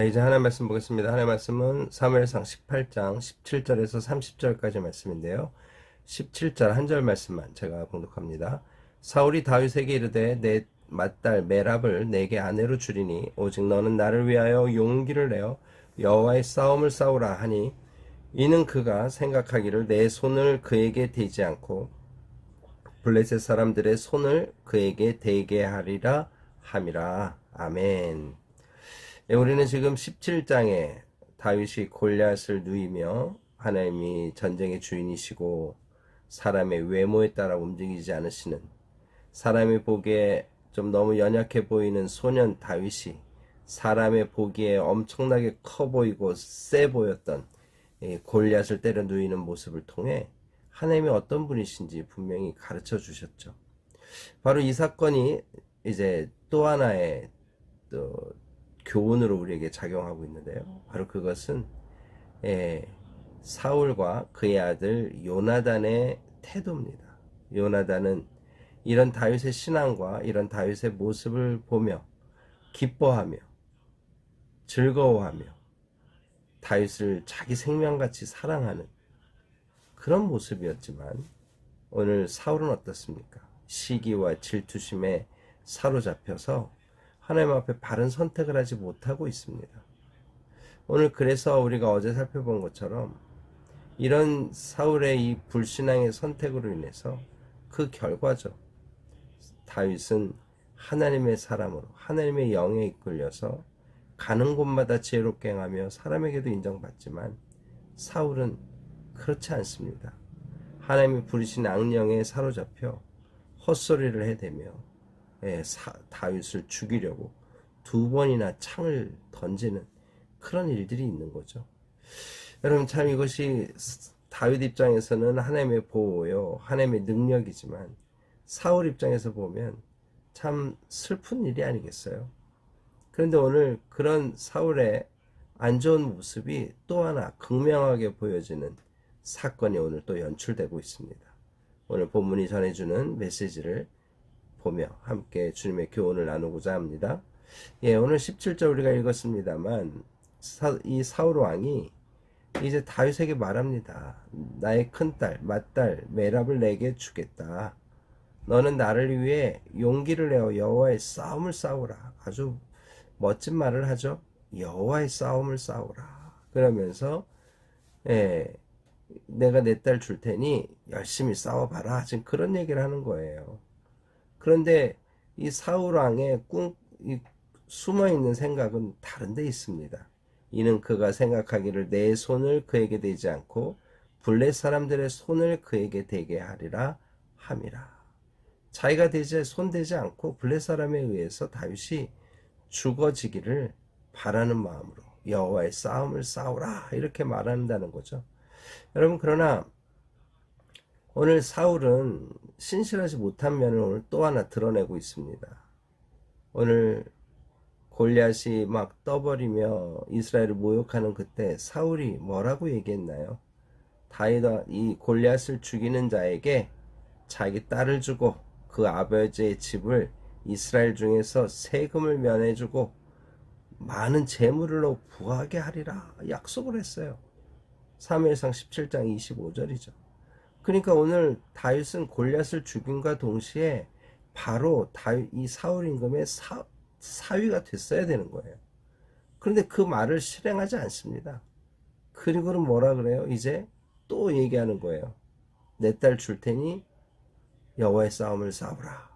이제 하나님 말씀 보겠습니다. 하나님 말씀은 사무엘상 18장 17절에서 30절까지 말씀인데요. 17절 한 절 말씀만 제가 봉독합니다. 사울이 다윗에게 이르되 내 맏딸 메랍을 내게 아내로 주리니 오직 너는 나를 위하여 용기를 내어 여호와의 싸움을 싸우라 하니 이는 그가 생각하기를 내 손을 그에게 대지 않고 블레셋 사람들의 손을 그에게 대게 하리라 함이라. 아멘. 우리는 지금 17장에 다윗이 골리앗을 누이며 하나님이 전쟁의 주인이시고 사람의 외모에 따라 움직이지 않으시는, 사람이 보기에 좀 너무 연약해 보이는 소년 다윗이 사람의 보기에 엄청나게 커 보이고 세 보였던 골리앗을 때려 누이는 모습을 통해 하나님이 어떤 분이신지 분명히 가르쳐 주셨죠. 바로 이 사건이 이제 또 하나의 또 교훈으로 우리에게 작용하고 있는데요. 바로 그것은 사울과 그의 아들 요나단의 태도입니다. 요나단은 이런 다윗의 신앙과 이런 다윗의 모습을 보며 기뻐하며 즐거워하며 다윗을 자기 생명같이 사랑하는 그런 모습이었지만, 오늘 사울은 어떻습니까? 시기와 질투심에 사로잡혀서 하나님 앞에 바른 선택을 하지 못하고 있습니다. 오늘 그래서 우리가 어제 살펴본 것처럼 이런 사울의 이 불신앙의 선택으로 인해서 그 결과죠. 다윗은 하나님의 사람으로 하나님의 영에 이끌려서 가는 곳마다 지혜롭게 행하며 사람에게도 인정받지만, 사울은 그렇지 않습니다. 하나님이 부르신 악령에 사로잡혀 헛소리를 해대며 다윗을 죽이려고 두 번이나 창을 던지는 그런 일들이 있는 거죠. 여러분, 참 이것이 다윗 입장에서는 하나님의 보호요, 하나님의 능력이지만 사울 입장에서 보면 참 슬픈 일이 아니겠어요? 그런데 오늘 그런 사울의 안 좋은 모습이 또 하나 극명하게 보여지는 사건이 오늘 또 연출되고 있습니다. 오늘 본문이 전해주는 메시지를 보며 함께 주님의 교훈을 나누고자 합니다. 오늘 17절 우리가 읽었습니다만, 이 사울 왕이 이제 다윗에게 말합니다. 나의 큰딸 맏딸 메랍을 내게 주겠다. 너는 나를 위해 용기를 내어 여호와의 싸움을 싸우라. 아주 멋진 말을 하죠. 여호와의 싸움을 싸우라. 그러면서 내가 내 딸 줄 테니 열심히 싸워봐라. 지금 그런 얘기를 하는 거예요. 그런데 이 사울 왕의 숨어있는 생각은 다른 데 있습니다. 이는 그가 생각하기를 내 손을 그에게 대지 않고 블레 사람들의 손을 그에게 대게 하리라 함이라. 자기가 손대지 않고 블레 사람에 의해서 다윗이 죽어지기를 바라는 마음으로 여호와의 싸움을 싸우라 이렇게 말한다는 거죠. 여러분, 그러나 오늘 사울은 신실하지 못한 면을 오늘 또 하나 드러내고 있습니다. 오늘 골리앗이 막 떠버리며 이스라엘을 모욕하는 그때 사울이 뭐라고 얘기했나요? 다윗아, 이 골리앗을 죽이는 자에게 자기 딸을 주고 그 아버지의 집을 이스라엘 중에서 세금을 면해주고 많은 재물로 부하게 하리라 약속을 했어요. 사무엘상 17장 25절이죠. 그러니까 오늘 다윗은 골리앗을 죽임과 동시에 바로 이 사울 임금의 사위가 됐어야 되는 거예요. 그런데 그 말을 실행하지 않습니다. 그리고는 뭐라 그래요? 이제 또 얘기하는 거예요. 내 딸 줄 테니 여호와의 싸움을 싸우라.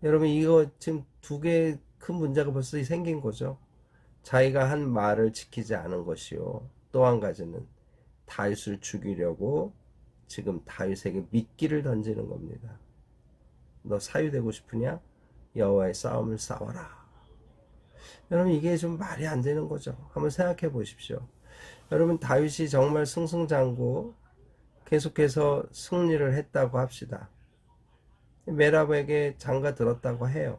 여러분, 이거 지금 두 개의 큰 문제가 벌써 생긴 거죠. 자기가 한 말을 지키지 않은 것이요, 또 한 가지는 다윗을 죽이려고 지금 다윗에게 미끼를 던지는 겁니다. 너 사유되고 싶으냐? 여호와의 싸움을 싸워라. 여러분, 이게 좀 말이 안 되는 거죠. 한번 생각해 보십시오. 여러분, 다윗이 정말 승승장구 계속해서 승리를 했다고 합시다. 메랍에게 장가 들었다고 해요.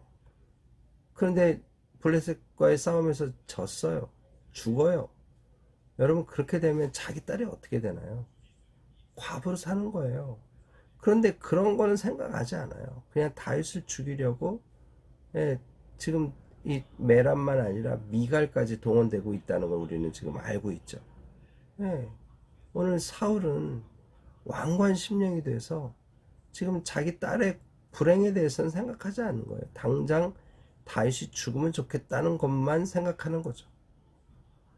그런데 블레셋과의 싸움에서 졌어요. 죽어요. 여러분, 그렇게 되면 자기 딸이 어떻게 되나요? 과부로 사는 거예요. 그런데 그런 거는 생각하지 않아요. 그냥 다윗을 죽이려고 지금 이 메랍만 아니라 미갈까지 동원되고 있다는 걸 우리는 지금 알고 있죠. 예. 오늘 사울은 왕관 심령이 돼서 지금 자기 딸의 불행에 대해서는 생각하지 않는 거예요. 당장 다윗이 죽으면 좋겠다는 것만 생각하는 거죠.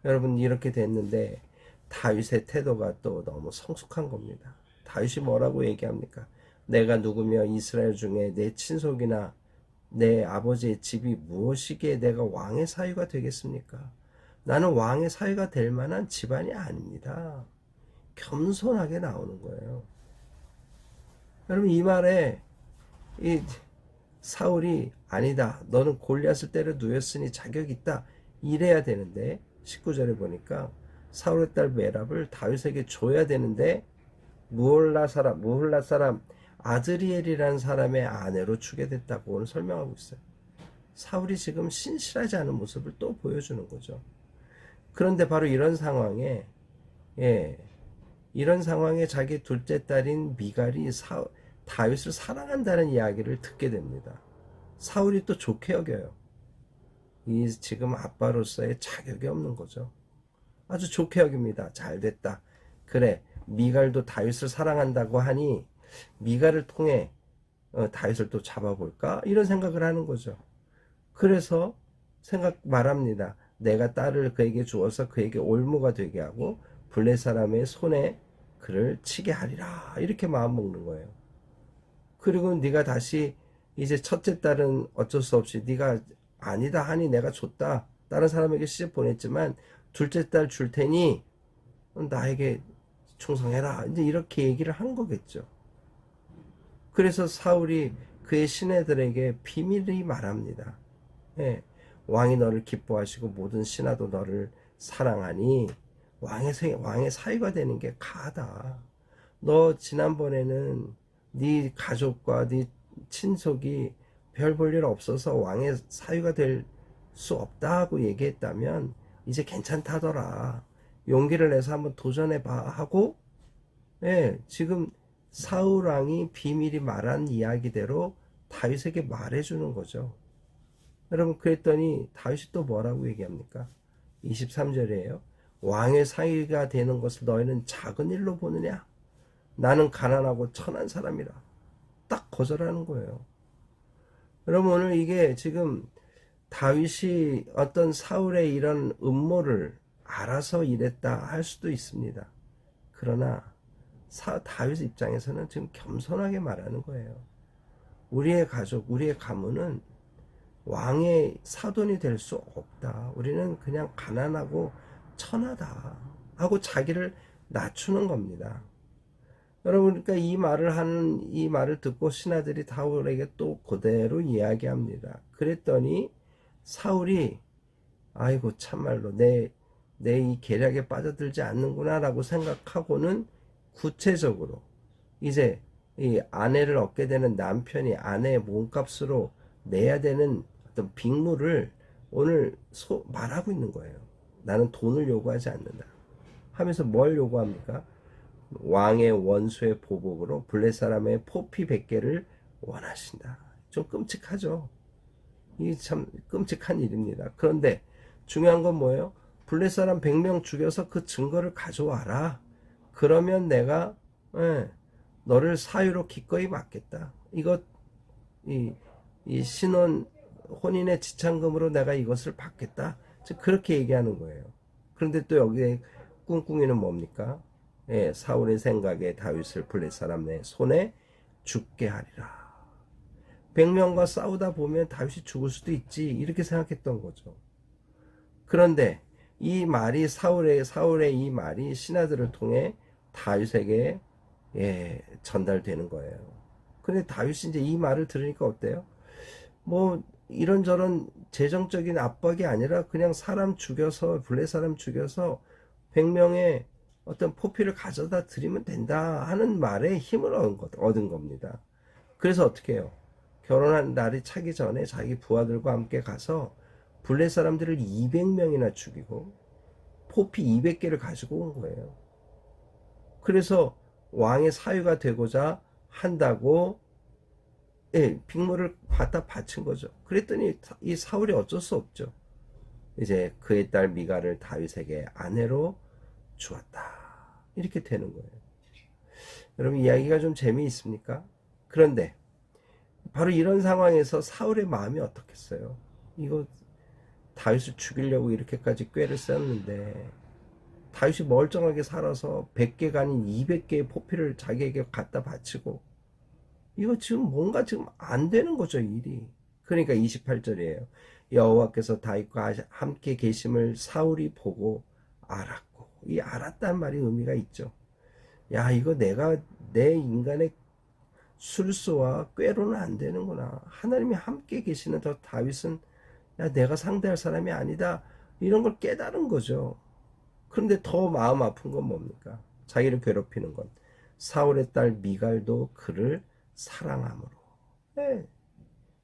여러분, 이렇게 됐는데 다윗의 태도가 또 너무 성숙한 겁니다. 다윗이 뭐라고 얘기합니까? 내가 누구며 이스라엘 중에 내 친속이나 내 아버지의 집이 무엇이기에 내가 왕의 사위가 되겠습니까? 나는 왕의 사위가 될 만한 집안이 아닙니다. 겸손하게 나오는 거예요. 여러분, 이 말에 이 사울이 아니다, 너는 골리앗을 때려 누였으니 자격이 있다, 이래야 되는데 19절에 보니까 사울의 딸 메랍을 다윗에게 줘야 되는데 무홀라 사람 아드리엘이라는 사람의 아내로 주게 됐다고 오늘 설명하고 있어요. 사울이 지금 신실하지 않은 모습을 또 보여주는 거죠. 그런데 바로 이런 상황에 이런 상황에 자기 둘째 딸인 미갈이 다윗을 사랑한다는 이야기를 듣게 됩니다. 사울이 또 좋게 여겨요. 이 지금 아빠로서의 자격이 없는 거죠. 아주 좋게 여깁니다. 잘 됐다. 그래, 미갈도 다윗을 사랑한다고 하니 미갈을 통해 다윗을 또 잡아볼까? 이런 생각을 하는 거죠. 그래서 말합니다. 내가 딸을 그에게 주어서 그에게 올무가 되게 하고 블레 사람의 손에 그를 치게 하리라. 이렇게 마음 먹는 거예요. 그리고 네가 다시 이제 첫째 딸은 어쩔 수 없이 네가 아니다 하니 내가 줬다. 다른 사람에게 시집 보냈지만 둘째 딸 줄 테니 나에게 충성해라. 이제 이렇게 얘기를 한 거겠죠. 그래서 사울이 그의 시내들에게 비밀히 말합니다. 예, 왕이 너를 기뻐하시고 모든 신하도 너를 사랑하니 왕의 사위가 되는 게 가하다. 너 지난번에는 네 가족과 네 친속이 별 볼 일 없어서 왕의 사위가 될 수 없다 하고 얘기했다면 이제 괜찮다더라. 용기를 내서 한번 도전해봐 하고, 지금 사울 왕이 비밀히 말한 이야기대로 다윗에게 말해주는 거죠. 여러분, 그랬더니 다윗이 또 뭐라고 얘기합니까? 23절이에요. 왕의 사위가 되는 것을 너희는 작은 일로 보느냐? 나는 가난하고 천한 사람이라. 딱 거절하는 거예요. 여러분, 오늘 이게 지금 다윗이 어떤 사울의 이런 음모를 알아서 이랬다 할 수도 있습니다. 그러나 다윗 입장에서는 지금 겸손하게 말하는 거예요. 우리의 가족, 우리의 가문은 왕의 사돈이 될 수 없다. 우리는 그냥 가난하고 천하다 하고 자기를 낮추는 겁니다. 여러분, 그러니까 이 말을 듣고 신하들이 사울에게 또 그대로 이야기합니다. 그랬더니 사울이 아이고 참말로 내 이 계략에 빠져들지 않는구나 라고 생각하고는 구체적으로 이제 이 아내를 얻게 되는 남편이 아내의 몸값으로 내야 되는 어떤 빅물을 오늘 말하고 있는 거예요. 나는 돈을 요구하지 않는다 하면서 뭘 요구합니까? 왕의 원수의 보복으로 블레 사람의 포피 100개를 원하신다. 좀 끔찍하죠. 이게 참 끔찍한 일입니다. 그런데 중요한 건 뭐예요? 블레 사람 100명 죽여서 그 증거를 가져와라. 그러면 내가 너를 사유로 기꺼이 맡겠다. 이 신혼 혼인의 지참금으로 내가 이것을 받겠다. 그렇게 얘기하는 거예요. 그런데 또 여기에 꿍꿍이는 뭡니까? 사울의 생각에 다윗을 블레 사람의 손에 죽게 하리라. 100명과 싸우다 보면 다윗이 죽을 수도 있지, 이렇게 생각했던 거죠. 그런데 이 말이 사울의 이 말이 신하들을 통해 다윗에게 전달되는 거예요. 근데 다윗이 이제 이 말을 들으니까 어때요? 뭐 이런저런 재정적인 압박이 아니라 그냥 사람 죽여서 블레 사람 죽여서 100명의 어떤 포피를 가져다 드리면 된다 하는 말에 힘을 얻은 겁니다. 그래서 어떻게 해요? 결혼한 날이 차기 전에 자기 부하들과 함께 가서 블레 사람들을 200명이나 죽이고 포피 200개를 가지고 온 거예요. 그래서 왕의 사위가 되고자 한다고 예, 빅물을 갖다 바친 거죠. 그랬더니 이 사울이 어쩔 수 없죠. 이제 그의 딸 미갈을 다윗에게 아내로 주었다. 이렇게 되는 거예요. 여러분 이야기가 좀 재미있습니까? 그런데 바로 이런 상황에서 사울의 마음이 어떻겠어요? 이거 다윗을 죽이려고 이렇게까지 꾀를 썼는데 다윗이 멀쩡하게 살아서 100개가 아닌 200개의 포피를 자기에게 갖다 바치고 이거 지금 뭔가 지금 안 되는 거죠, 일이. 그러니까 28절이에요. 여호와께서 다윗과 함께 계심을 사울이 보고 알았고, 이 알았단 말이 의미가 있죠. 야, 이거 내 인간의 술수와 꾀로는 안 되는구나. 하나님이 함께 계시는 저 다윗은 야, 내가 상대할 사람이 아니다. 이런 걸 깨달은 거죠. 그런데 더 마음 아픈 건 뭡니까? 자기를 괴롭히는 건 사울의 딸 미갈도 그를 사랑함으로. 네.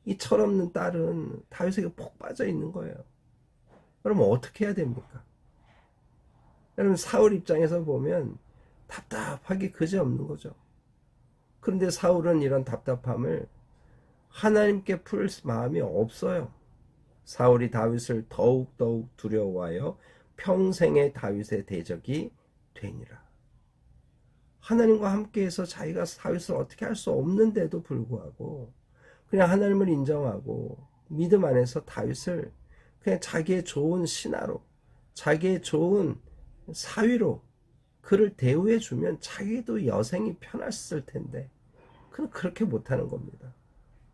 이 철없는 딸은 다윗에게 폭 빠져 있는 거예요. 그러면 어떻게 해야 됩니까? 여러분 사울 입장에서 보면 답답하기 그지없는 거죠. 그런데 사울은 이런 답답함을 하나님께 풀 마음이 없어요. 사울이 다윗을 더욱더욱 두려워하여 평생의 다윗의 대적이 되니라. 하나님과 함께해서 자기가 다윗을 어떻게 할 수 없는데도 불구하고 그냥 하나님을 인정하고 믿음 안에서 다윗을 그냥 자기의 좋은 신하로 자기의 좋은 사위로 그를 대우해 주면 자기도 여생이 편했을 텐데 그는 그렇게 못하는 겁니다.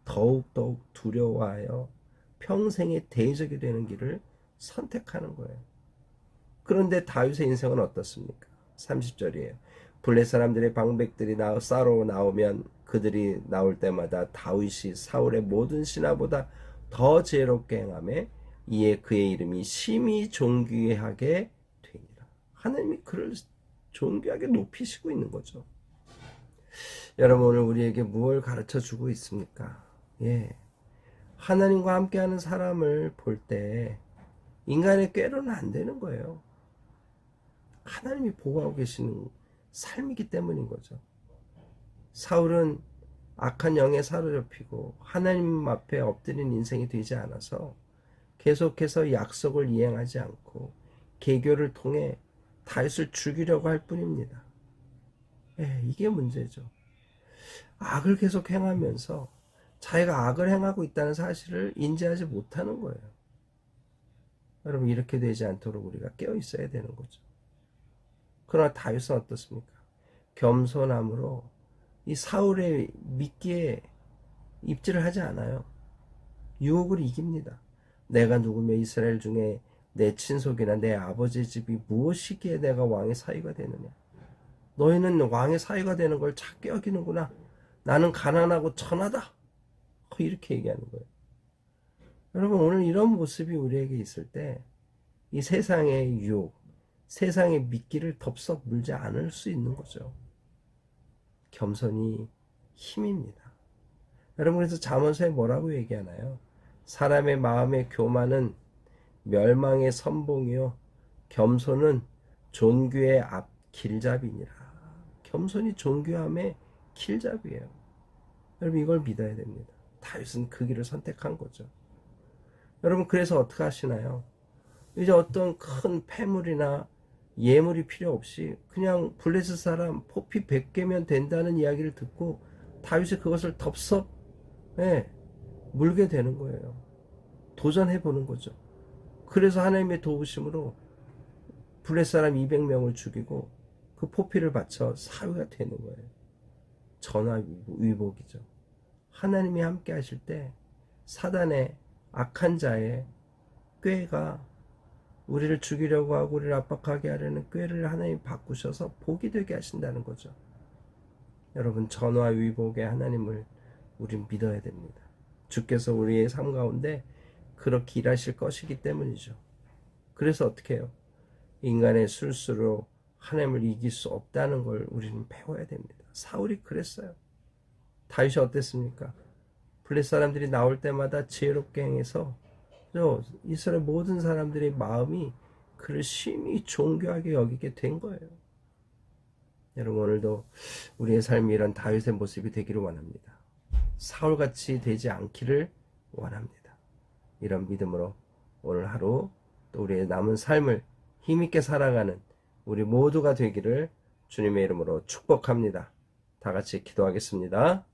더욱더욱 두려워하여 평생의 대적이 되는 길을 선택하는 거예요. 그런데 다윗의 인생은 어떻습니까? 30절이에요. 블레 사람들의 방백들이 싸러 나오면 그들이 나올 때마다 다윗이 사울의 모든 신하보다 더 지혜롭게 행하며 이에 그의 이름이 심히 존귀하게 되니라. 하나님이 그를 존귀하게 높이시고 있는 거죠. 여러분 오늘 우리에게 무엇을 가르쳐 주고 있습니까? 예, 하나님과 함께하는 사람을 볼 때 인간의 꾀로는 안 되는 거예요. 하나님이 보호하고 계시는 삶이기 때문인 거죠. 사울은 악한 영에 사로잡히고 하나님 앞에 엎드린 인생이 되지 않아서 계속해서 약속을 이행하지 않고 계교를 통해 다윗을 죽이려고 할 뿐입니다. 이게 문제죠. 악을 계속 행하면서 자기가 악을 행하고 있다는 사실을 인지하지 못하는 거예요. 여러분 이렇게 되지 않도록 우리가 깨어 있어야 되는 거죠. 그러나 다윗은 어떻습니까? 겸손함으로 이 사울의 미끼에 입질을 하지 않아요. 유혹을 이깁니다. 내가 누구며 이스라엘 중에 내 친속이나 내 아버지 집이 무엇이기에 내가 왕의 사위가 되느냐. 너희는 왕의 사위가 되는 걸 작게 여기는구나. 나는 가난하고 천하다. 이렇게 얘기하는 거예요. 여러분 오늘 이런 모습이 우리에게 있을 때 이 세상의 유혹, 세상의 미끼를 덥석 물지 않을 수 있는 거죠. 겸손이 힘입니다. 여러분 그래서 잠언서에 뭐라고 얘기하나요? 사람의 마음의 교만은 멸망의 선봉이요 겸손은 존귀의 앞 길잡이니라. 겸손이 존귀함의 길잡이에요. 여러분 이걸 믿어야 됩니다. 다윗은 그 길을 선택한 거죠. 여러분 그래서 어떻게 하시나요? 이제 어떤 큰 패물이나 예물이 필요 없이 그냥 블레셋 사람 포피 100개면 된다는 이야기를 듣고 다윗이 그것을 덥석 물게 되는 거예요. 도전해 보는 거죠. 그래서 하나님의 도우심으로 블레셋 사람 200명을 죽이고 그 포피를 바쳐 사위가 되는 거예요. 전화위복이죠. 하나님이 함께 하실 때 사단의 악한 자의 꾀가 우리를 죽이려고 하고 우리를 압박하게 하려는 꾀를 하나님 바꾸셔서 복이 되게 하신다는 거죠. 여러분 전화위복의 하나님을 우린 믿어야 됩니다. 주께서 우리의 삶 가운데 그렇게 일하실 것이기 때문이죠. 그래서 어떻게 해요? 인간의 술수로 하나님을 이길 수 없다는 걸 우리는 배워야 됩니다. 사울이 그랬어요. 다윗이 어땠습니까? 블레셋 사람들이 나올 때마다 지혜롭게 행해서 이스라엘 모든 사람들의 마음이 그를 심히 존귀하게 여기게 된 거예요. 여러분 오늘도 우리의 삶이 이런 다윗의 모습이 되기를 원합니다. 사울같이 되지 않기를 원합니다. 이런 믿음으로 오늘 하루 또 우리의 남은 삶을 힘있게 살아가는 우리 모두가 되기를 주님의 이름으로 축복합니다. 다 같이 기도하겠습니다.